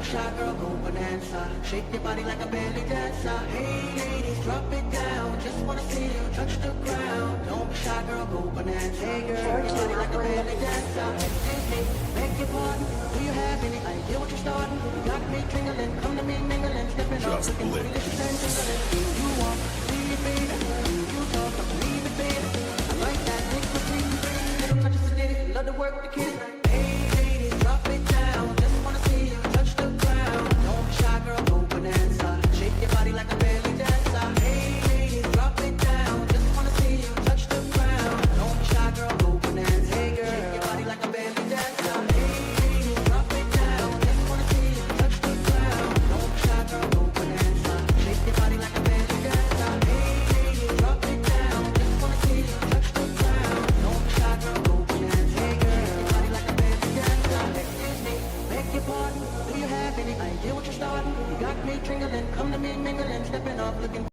shy girl, go bonanza. Shake your body like a belly dancer. Hey ladies, drop it down. Just wanna see you touch the ground. Don't be shy girl, go bonanza. Hey girl, shake your body like a belly dancer. Hey, hey, beg your pardon. Do you have any idea what you're starting? You got me tingling, come to me mingling, stepping up, looking delicious and tingling. Do you want to see it, baby? Do you talk, I believe it, baby? I like that, think for me, little touches of ditty, love to work the kids. Hey ladies, drop it down. Just wanna see you touch the ground. Don't be shy girl, go bonanza. Shake your body like a belly dancer. Hey ladies, drop it down. Just wanna see you touch the ground. Don't be shy girl, go bonanza. Hey girl, shake your body like a belly dancer. Hey ladies, drop it down. Just wanna see you touch the ground. Don't be shy girl, go bonanza. Shake your body like a belly dancer. Hey ladies, drop it down. Just wanna see you touch the ground. Don't be shy girl, go bonanza. Hey girl, shake your body like a belly dancer. Excuse me, beg your pardon. Do you have any idea what you're starting? You got me tingling, come to me mingling, stepping up, looking.